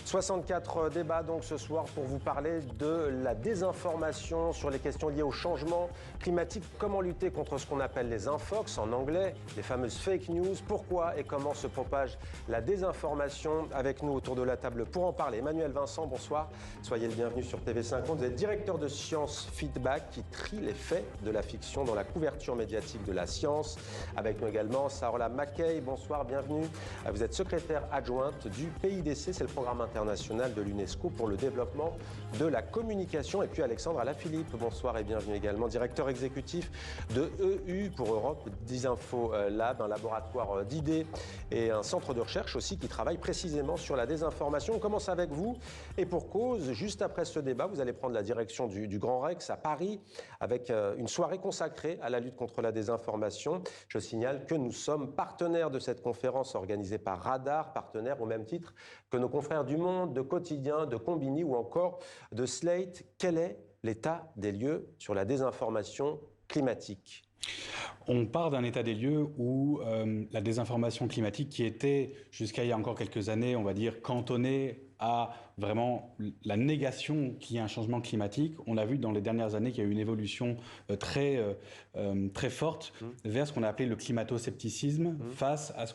64 débats donc ce soir pour vous parler de la désinformation sur les questions liées au changement climatique. Comment lutter contre ce qu'on appelle les infox en anglais, les fameuses fake news. Pourquoi et comment se propage la désinformation? Avec nous autour de la table pour en parler, Emmanuel Vincent, bonsoir. Soyez le bienvenu sur TV5 Monde. Vous êtes directeur de Science Feedback qui trie les faits de la fiction dans la couverture médiatique de la science. Avec nous également Sarah Mackay, bonsoir, bienvenue. Vous êtes secrétaire adjointe du PIDC, c'est le programme international de l'UNESCO pour le développement de la communication. Et puis Alexandre Alaphilippe, bonsoir et bienvenue également, directeur exécutif de EU pour Europe, Disinfo Lab, un laboratoire d'idées et un centre de recherche aussi qui travaille précisément sur la désinformation. On commence avec vous et pour cause, juste après ce débat, vous allez prendre la direction du Grand Rex à Paris avec une soirée consacrée à la lutte contre la désinformation. Je signale que nous sommes partenaires de cette conférence organisée par Radar, partenaires au même titre que nos confrères du Monde, de Quotidien, de Combini ou encore de Slate. Quel est l'état des lieux sur la désinformation climatique ? On part d'un état des lieux où la désinformation climatique, qui était jusqu'à il y a encore quelques années, on va dire, cantonnée à vraiment la négation qu'il y a un changement climatique, on a vu dans les dernières années qu'il y a eu une évolution très forte vers ce qu'on a appelé le climato-scepticisme face à ce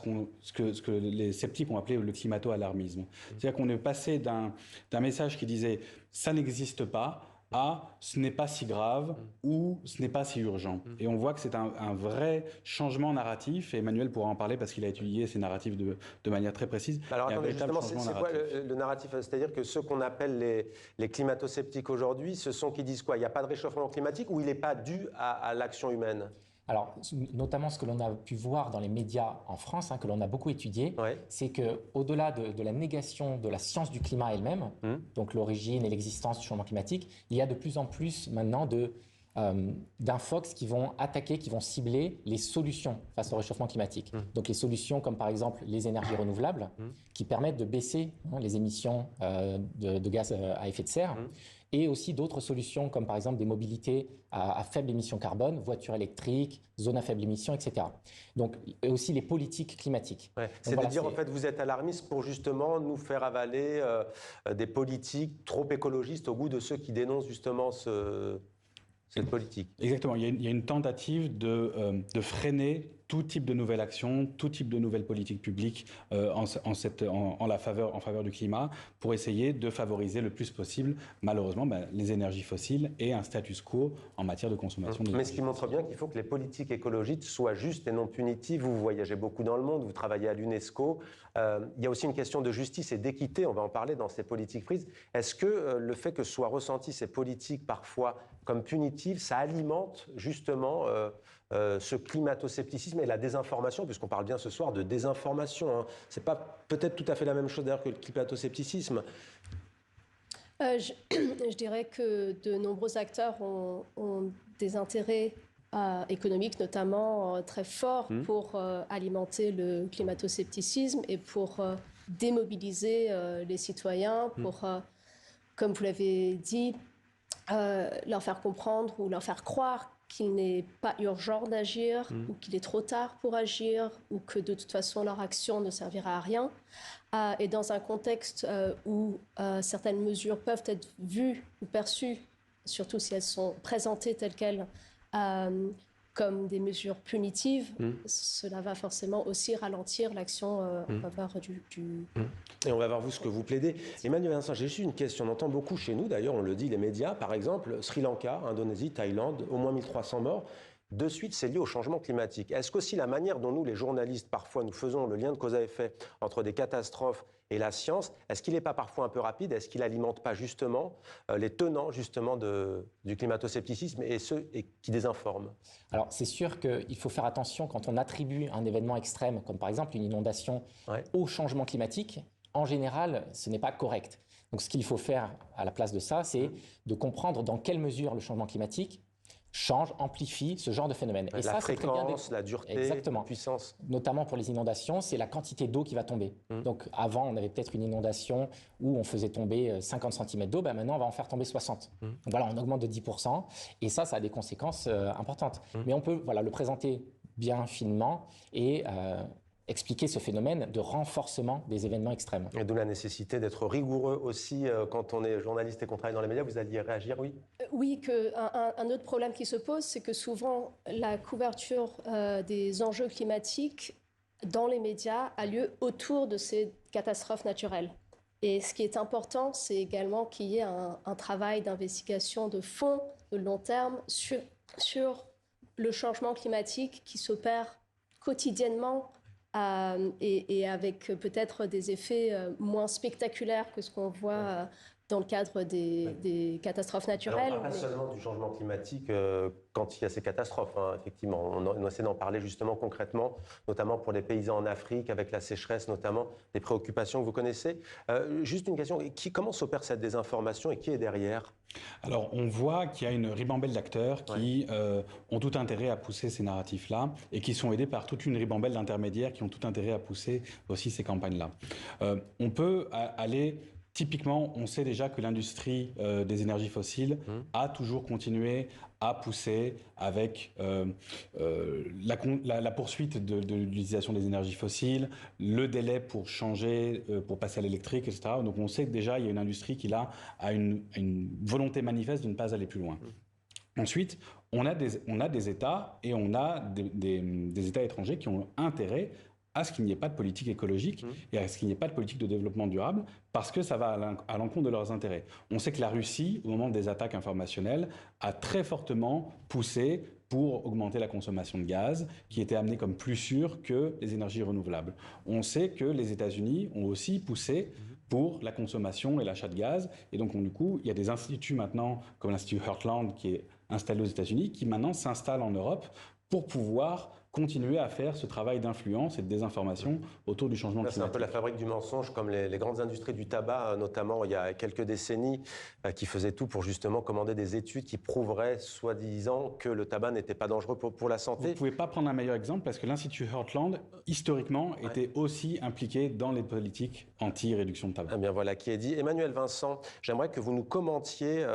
que les sceptiques ont appelé le climato-alarmisme. C'est-à-dire qu'on est passé d'un message qui disait « ça n'existe pas » à « ce n'est pas si grave » ou « ce n'est pas si urgent ». Et on voit que c'est un vrai changement narratif, et Emmanuel pourra en parler parce qu'il a étudié ces narratifs de manière très précise. Alors attendez, justement, c'est quoi le narratif? C'est-à-dire que ceux qu'on appelle les climato-sceptiques aujourd'hui, ce sont qui disent quoi? Il n'y a pas de réchauffement climatique ou il n'est pas dû à l'action humaine? Alors, notamment ce que l'on a pu voir dans les médias en France, que l'on a beaucoup étudié, c'est qu'au-delà de la négation de la science du climat elle-même, donc l'origine et l'existence du changement climatique, il y a de plus en plus maintenant d'infox qui vont attaquer, qui vont cibler les solutions face au réchauffement climatique. Donc les solutions comme par exemple les énergies renouvelables qui permettent de baisser les émissions de gaz à effet de serre, et aussi d'autres solutions comme par exemple des mobilités à faible émission carbone, voitures électriques, zones à faible émission, etc. Donc et aussi les politiques climatiques. C'est-à-dire en fait vous êtes alarmiste pour justement nous faire avaler des politiques trop écologistes au goût de ceux qui dénoncent justement cette politique. Exactement. Il y a une tentative de freiner tout type de nouvelle action, tout type de nouvelles politiques publiques en faveur du climat pour essayer de favoriser le plus possible, malheureusement, les énergies fossiles et un status quo en matière de consommation d'énergie. Mais ce qui montre bien qu'il faut que les politiques écologiques soient justes et non punitives. Vous voyagez beaucoup dans le monde, vous travaillez à l'UNESCO. Il y a aussi une question de justice et d'équité, on va en parler dans ces politiques prises. Est-ce que le fait que soient ressenties ces politiques parfois comme punitives, ça alimente justement ce climato-scepticisme et la désinformation, puisqu'on parle bien ce soir de désinformation. C'est pas peut-être tout à fait la même chose d'ailleurs que le climato-scepticisme. Je dirais que de nombreux acteurs ont des intérêts économiques notamment très forts pour alimenter le climato-scepticisme et pour démobiliser les citoyens, pour, comme vous l'avez dit, leur faire comprendre ou leur faire croire qu'il n'est pas urgent d'agir ou qu'il est trop tard pour agir ou que de toute façon leur action ne servira à rien. Et dans un contexte où certaines mesures peuvent être vues ou perçues, surtout si elles sont présentées telles quelles, comme des mesures punitives, cela va forcément aussi ralentir l'action en faveur du... Et on va voir vous ce que vous plaidez. Emmanuel Vincent, j'ai juste une question. On entend beaucoup chez nous, d'ailleurs, on le dit, les médias, par exemple, Sri Lanka, Indonésie, Thaïlande, au moins 1300 morts. De suite, c'est lié au changement climatique. Est-ce qu'aussi la manière dont nous, les journalistes, parfois, nous faisons le lien de cause à effet entre des catastrophes et la science, est-ce qu'il n'est pas parfois un peu rapide? Est-ce qu'il n'alimente pas justement les tenants justement du climato-scepticisme et ceux qui désinforment? Alors, c'est sûr qu'il faut faire attention quand on attribue un événement extrême, comme par exemple une inondation, au changement climatique. En général, ce n'est pas correct. Donc, ce qu'il faut faire à la place de ça, c'est de comprendre dans quelle mesure le changement climatique change, amplifie ce genre de phénomène. Et la fréquence, la dureté, la puissance. Notamment pour les inondations, c'est la quantité d'eau qui va tomber. Donc avant, on avait peut-être une inondation où on faisait tomber 50 cm d'eau, maintenant on va en faire tomber 60. Donc voilà, on augmente de 10%, et ça a des conséquences importantes. Mais on peut le présenter bien finement et expliquer ce phénomène de renforcement des événements extrêmes. Et d'où la nécessité d'être rigoureux aussi quand on est journaliste et qu'on travaille dans les médias. Vous alliez réagir, oui? Oui, un autre problème qui se pose, c'est que souvent la couverture des enjeux climatiques dans les médias a lieu autour de ces catastrophes naturelles. Et ce qui est important, c'est également qu'il y ait un travail d'investigation de fond, de long terme, sur le changement climatique qui s'opère quotidiennement et avec peut-être des effets moins spectaculaires que ce qu'on voit dans le cadre des catastrophes naturelles. Alors, pas seulement du changement climatique quand il y a ces catastrophes, hein, effectivement. On essaie d'en parler justement concrètement, notamment pour les paysans en Afrique, avec la sécheresse notamment, des préoccupations que vous connaissez. Juste une question, comment s'opère cette désinformation et qui est derrière ? Alors, on voit qu'il y a une ribambelle d'acteurs qui ont tout intérêt à pousser ces narratifs-là et qui sont aidés par toute une ribambelle d'intermédiaires qui ont tout intérêt à pousser aussi ces campagnes-là. On peut aller... Typiquement, on sait déjà que l'industrie des énergies fossiles a toujours continué à pousser avec la poursuite de l'utilisation des énergies fossiles, le délai pour changer, pour passer à l'électrique, etc. Donc on sait que déjà, il y a une industrie qui là a une volonté manifeste de ne pas aller plus loin. Ensuite, on a des États et on a des États étrangers qui ont intérêt à ce qu'il n'y ait pas de politique écologique et à ce qu'il n'y ait pas de politique de développement durable, parce que ça va à l'encontre de leurs intérêts. On sait que la Russie, au moment des attaques informationnelles, a très fortement poussé pour augmenter la consommation de gaz, qui était amenée comme plus sûre que les énergies renouvelables. On sait que les États-Unis ont aussi poussé pour la consommation et l'achat de gaz, et donc du coup, il y a des instituts maintenant, comme l'Institut Heartland, qui est installé aux États-Unis, qui maintenant s'installe en Europe pour pouvoir continuer à faire ce travail d'influence et de désinformation autour du changement climatique. C'est un peu la fabrique du mensonge, comme les grandes industries du tabac, notamment il y a quelques décennies, qui faisaient tout pour justement commander des études qui prouveraient, soi-disant, que le tabac n'était pas dangereux pour la santé. Vous ne pouvez pas prendre un meilleur exemple parce que l'Institut Heartland, historiquement, était aussi impliqué dans les politiques anti-réduction de tabac. Eh bien voilà qui est dit. Emmanuel Vincent, j'aimerais que vous nous commentiez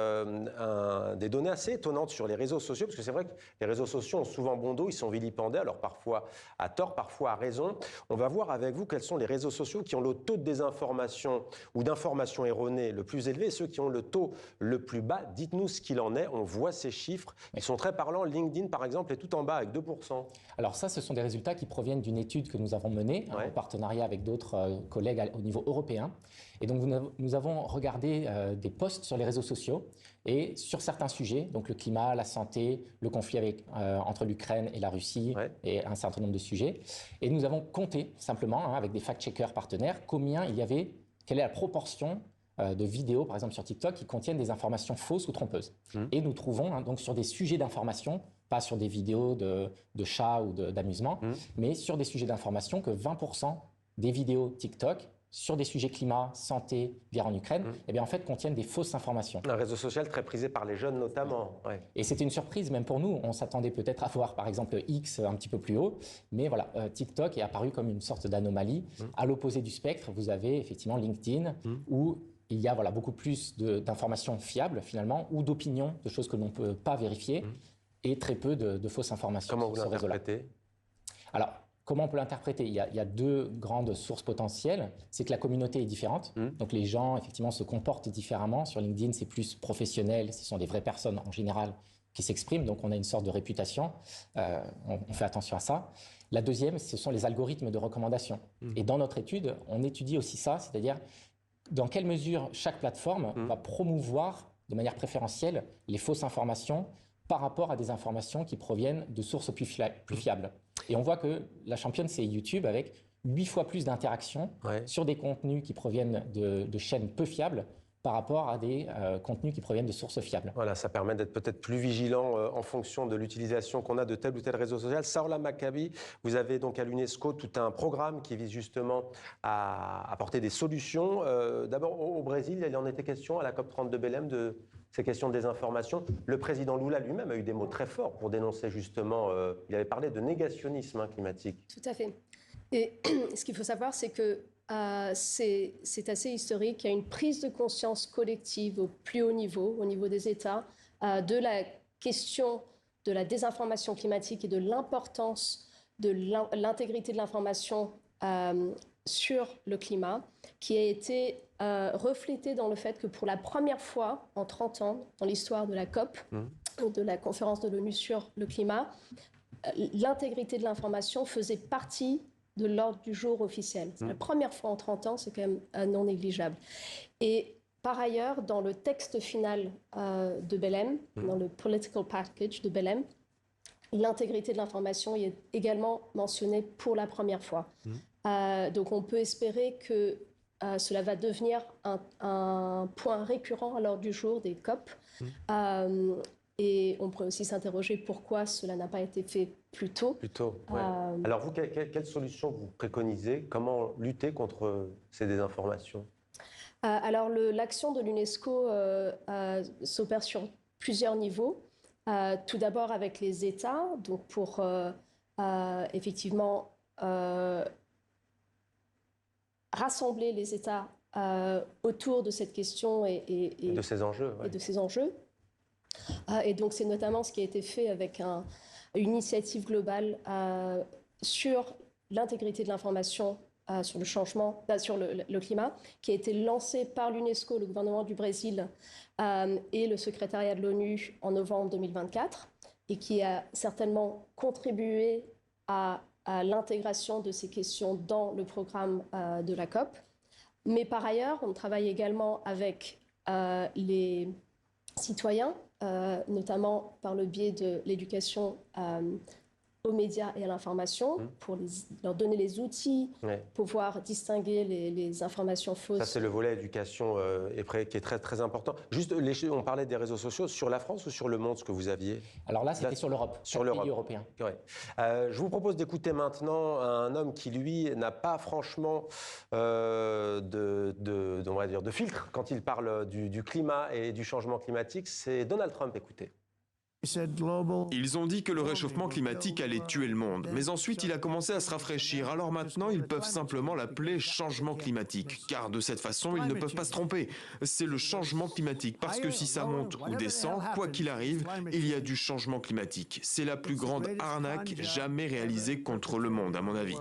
des données assez étonnantes sur les réseaux sociaux, parce que c'est vrai que les réseaux sociaux ont souvent bon dos, ils sont vilipendés, alors parfois à tort, parfois à raison. On va voir avec vous quels sont les réseaux sociaux qui ont le taux de désinformation ou d'information erronée le plus élevé et ceux qui ont le taux le plus bas. Dites-nous ce qu'il en est, on voit ces chiffres. Ils sont très parlants. LinkedIn, par exemple, est tout en bas avec 2%. Alors ça, ce sont des résultats qui proviennent d'une étude que nous avons menée en partenariat avec d'autres collègues au niveau européen. Et donc nous avons regardé des posts sur les réseaux sociaux et sur certains sujets, donc le climat, la santé, le conflit entre l'Ukraine et la Russie et un certain nombre de sujets. Et nous avons compté simplement, avec des fact-checkers partenaires, quelle est la proportion de vidéos, par exemple sur TikTok, qui contiennent des informations fausses ou trompeuses. Et nous trouvons donc sur des sujets d'information, pas sur des vidéos de chats ou d'amusement, mais sur des sujets d'information que 20% des vidéos TikTok sur des sujets climat, santé, guerre en Ukraine, eh bien en fait contiennent des fausses informations. Un réseau social très prisé par les jeunes notamment. Et c'était une surprise même pour nous. On s'attendait peut-être à voir par exemple X un petit peu plus haut, mais voilà, TikTok est apparu comme une sorte d'anomalie. À l'opposé du spectre, vous avez effectivement LinkedIn où il y a beaucoup plus d'informations fiables finalement ou d'opinions, de choses que l'on ne peut pas vérifier et très peu de fausses informations. Comment vous l'interprétez ? Alors, comment on peut l'interpréter ? Il y a deux grandes sources potentielles. C'est que la communauté est différente. Donc les gens, effectivement, se comportent différemment. Sur LinkedIn, c'est plus professionnel. Ce sont des vraies personnes, en général, qui s'expriment. Donc on a une sorte de réputation. On fait attention à ça. La deuxième, ce sont les algorithmes de recommandation. Et dans notre étude, on étudie aussi ça, c'est-à-dire dans quelle mesure chaque plateforme va promouvoir de manière préférentielle les fausses informations par rapport à des informations qui proviennent de sources plus fiables. Et on voit que la championne, c'est YouTube, avec 8 fois plus d'interactions sur des contenus qui proviennent de chaînes peu fiables par rapport à des contenus qui proviennent de sources fiables. Voilà, ça permet d'être peut-être plus vigilant en fonction de l'utilisation qu'on a de tel ou tel réseau social. Saoula Maccabi, vous avez donc à l'UNESCO tout un programme qui vise justement à apporter des solutions. D'abord, au Brésil, il en était question à la COP30 de Belém de ces questions de désinformation. Le président Lula lui-même a eu des mots très forts pour dénoncer justement, il avait parlé de négationnisme climatique. Tout à fait. Et ce qu'il faut savoir, c'est que c'est assez historique. Il y a une prise de conscience collective au plus haut niveau, au niveau des États, de la question de la désinformation climatique et de l'importance de l'intégrité de l'information sur le climat, qui a été reflété dans le fait que pour la première fois en 30 ans dans l'histoire de la COP, de la conférence de l'ONU sur le climat, l'intégrité de l'information faisait partie de l'ordre du jour officiel. C'est la première fois en 30 ans, c'est quand même non négligeable. Et par ailleurs, dans le texte final de Belém, dans le political package de Belém, l'intégrité de l'information est également mentionnée pour la première fois. Donc on peut espérer que cela va devenir un point récurrent à l'ordre du jour des COP. Et on pourrait aussi s'interroger pourquoi cela n'a pas été fait plus tôt. Plus tôt, ouais. Alors vous, quelle solution vous préconisez? Comment lutter contre ces désinformations? Alors l'action de l'UNESCO s'opère sur plusieurs niveaux. Tout d'abord avec les États, donc pour effectivement rassembler les États autour de cette question et de ces enjeux. Et de ces enjeux. Et donc c'est notamment ce qui a été fait avec une initiative globale sur l'intégrité de l'information sur le changement, sur le climat, qui a été lancée par l'UNESCO, le gouvernement du Brésil et le secrétariat de l'ONU en novembre 2024, et qui a certainement contribué à l'intégration de ces questions dans le programme de la COP. Mais par ailleurs, on travaille également avec les citoyens, notamment par le biais de l'éducation aux médias et à l'information, pour leur donner les outils, pouvoir distinguer les informations fausses. Ça, c'est le volet éducation qui est très, très important. Juste, on parlait des réseaux sociaux. Sur la France ou sur le monde, ce que vous aviez? Alors là, c'était sur l'Europe, sur l'Europe. Pays européen. Ouais. Je vous propose d'écouter maintenant un homme qui, lui, n'a pas franchement on va dire, de filtre quand il parle du climat et du changement climatique. C'est Donald Trump, écoutez. Ils ont dit que le réchauffement climatique allait tuer le monde, mais ensuite il a commencé à se rafraîchir. Alors maintenant, ils peuvent simplement l'appeler changement climatique, car de cette façon, ils ne peuvent pas se tromper. C'est le changement climatique, parce que si ça monte ou descend, quoi qu'il arrive, il y a du changement climatique. C'est la plus grande arnaque jamais réalisée contre le monde, à mon avis.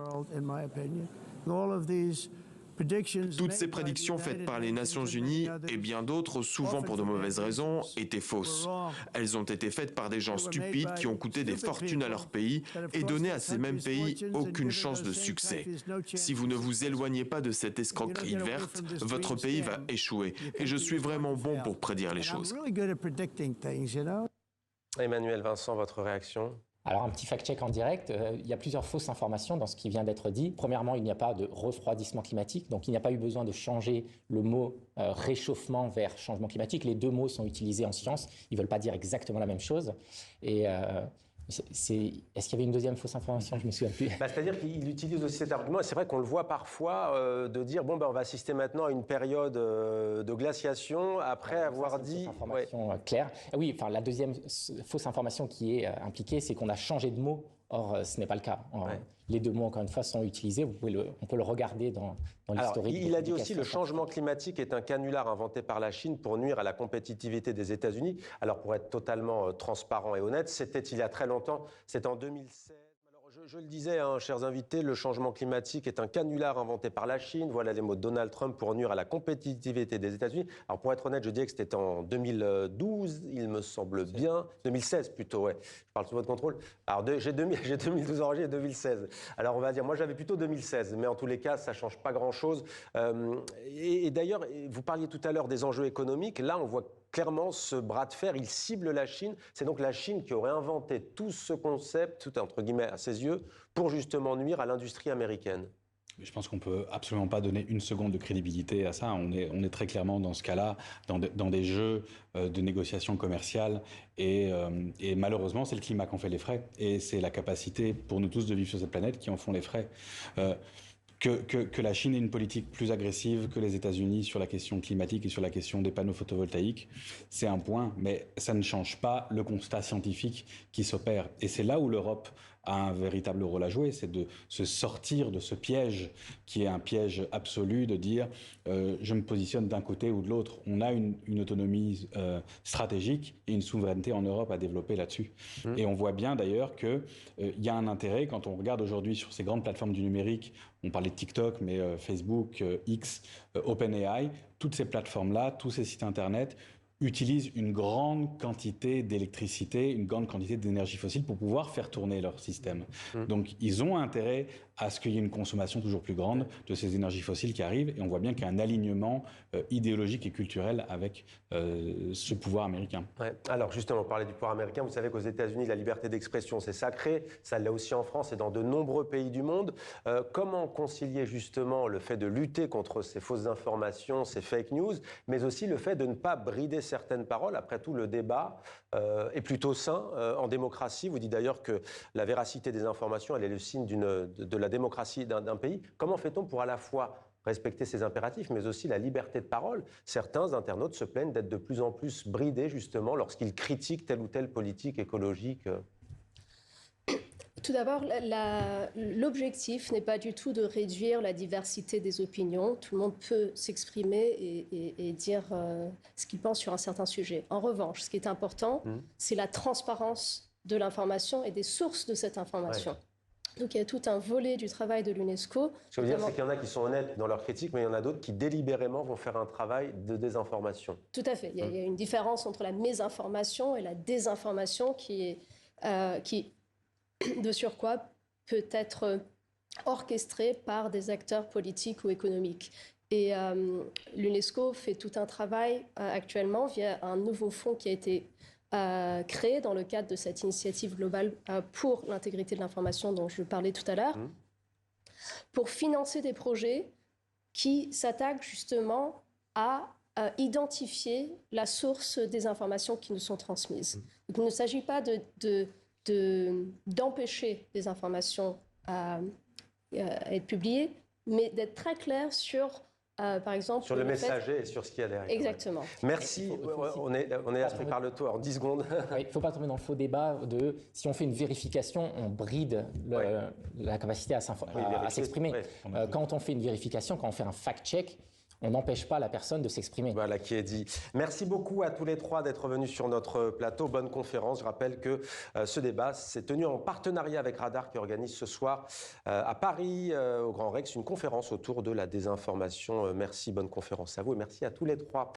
Toutes ces prédictions faites par les Nations Unies et bien d'autres, souvent pour de mauvaises raisons, étaient fausses. Elles ont été faites par des gens stupides qui ont coûté des fortunes à leur pays et donné à ces mêmes pays aucune chance de succès. Si vous ne vous éloignez pas de cette escroquerie verte, votre pays va échouer. Et je suis vraiment bon pour prédire les choses. Emmanuel Vincent, votre réaction? Alors, un petit fact-check en direct, il y a plusieurs fausses informations dans ce qui vient d'être dit. Premièrement, il n'y a pas de refroidissement climatique, donc il n'y a pas eu besoin de changer le mot réchauffement vers changement climatique. Les deux mots sont utilisés en science, ils ne veulent pas dire exactement la même chose. Et est-ce qu'il y avait une deuxième fausse information? Je ne me souviens plus. C'est-à-dire qu'il utilise aussi cet argument, et c'est vrai qu'on le voit parfois, de dire bon, on va assister maintenant à une période de glaciation après avoir dit. C'est une information claire. Oui, enfin, la deuxième fausse information qui est impliquée, c'est qu'on a changé de mot. Or, ce n'est pas le cas. Les deux mots, encore une fois, sont utilisés. On peut le regarder dans l'historique. Il a dit aussi que le changement climatique est un canular inventé par la Chine pour nuire à la compétitivité des États-Unis. Alors, pour être totalement transparent et honnête, c'était il y a très longtemps, c'est en 2016. Je le disais, chers invités, le changement climatique est un canular inventé par la Chine. Voilà les mots de Donald Trump pour nuire à la compétitivité des États-Unis. Alors pour être honnête, je dirais que c'était en 2012, il me semble bien. 2016 plutôt, ouais. Je parle sous votre contrôle. Alors j'ai 2012 enregistré et 2016. Alors on va dire, moi j'avais plutôt 2016, mais en tous les cas, ça ne change pas grand-chose. Et d'ailleurs, vous parliez tout à l'heure des enjeux économiques. Là, on voit clairement ce bras de fer, il cible la Chine. C'est donc la Chine qui aurait inventé tout ce concept, tout entre guillemets à ses yeux, pour justement nuire à l'industrie américaine. Je pense qu'on ne peut absolument pas donner une seconde de crédibilité à ça. On est très clairement dans ce cas-là, dans des jeux de négociation commerciale. Et malheureusement, c'est le climat qui en fait les frais. Et c'est la capacité pour nous tous de vivre sur cette planète qui en font les frais. Que la Chine ait une politique plus agressive que les États-Unis sur la question climatique et sur la question des panneaux photovoltaïques, c'est un point, mais ça ne change pas le constat scientifique qui s'opère. Et c'est là où l'Europe a un véritable rôle à jouer, c'est de se sortir de ce piège qui est un piège absolu de dire je me positionne d'un côté ou de l'autre. On a une autonomie stratégique et une souveraineté en Europe à développer là-dessus. Et on voit bien d'ailleurs qu'il y a un intérêt quand on regarde aujourd'hui sur ces grandes plateformes du numérique, on parlait de TikTok, mais Facebook, X, OpenAI, toutes ces plateformes-là, tous ces sites Internet utilisent une grande quantité d'électricité, une grande quantité d'énergie fossile pour pouvoir faire tourner leur système. Donc, ils ont intérêt à ce qu'il y ait une consommation toujours plus grande de ces énergies fossiles qui arrivent. Et on voit bien qu'il y a un alignement idéologique et culturel avec ce pouvoir américain. Ouais. Alors, justement, on parlait du pouvoir américain. Vous savez qu'aux États-Unis, la liberté d'expression, c'est sacré. Ça l'est aussi en France et dans de nombreux pays du monde. Comment concilier justement le fait de lutter contre ces fausses informations, ces fake news, mais aussi le fait de ne pas brider certaines paroles? Après tout, le débat est plutôt sain en démocratie. Vous dites d'ailleurs que la véracité des informations, elle est le signe de la démocratie d'un pays. Comment fait-on pour à la fois respecter ces impératifs, mais aussi la liberté de parole? Certains internautes se plaignent d'être de plus en plus bridés, justement, lorsqu'ils critiquent telle ou telle politique écologique. Tout d'abord, l'objectif n'est pas du tout de réduire la diversité des opinions. Tout le monde peut s'exprimer et dire ce qu'il pense sur un certain sujet. En revanche, ce qui est important, c'est la transparence de l'information et des sources de cette information. Ouais. Donc il y a tout un volet du travail de l'UNESCO. Ce que je veux dire, c'est qu'il y en a qui sont honnêtes dans leurs critiques, mais il y en a d'autres qui délibérément vont faire un travail de désinformation. Tout à fait. Il y a une différence entre la mésinformation et la désinformation qui de surcroît, peut être orchestrée par des acteurs politiques ou économiques. Et l'UNESCO fait tout un travail actuellement via un nouveau fonds qui a été créé dans le cadre de cette initiative globale pour l'intégrité de l'information dont je parlais tout à l'heure, pour financer des projets qui s'attaquent justement à identifier la source des informations qui nous sont transmises. Donc, il ne s'agit pas d'empêcher des informations à être publiées, mais d'être très clair sur, par exemple... Sur le messager et sur ce qu'il y a derrière. Exactement. Merci. On est aspect par le toit en 10 secondes. Il ne faut pas tomber dans le faux débat de si on fait une vérification, on bride la capacité à s'exprimer. Ouais. Quand on fait une vérification, quand on fait un fact-check, on n'empêche pas la personne de s'exprimer. Voilà qui est dit. Merci beaucoup à tous les trois d'être venus sur notre plateau. Bonne conférence. Je rappelle que ce débat s'est tenu en partenariat avec Radar qui organise ce soir à Paris, au Grand Rex, une conférence autour de la désinformation. Merci, bonne conférence à vous et merci à tous les trois.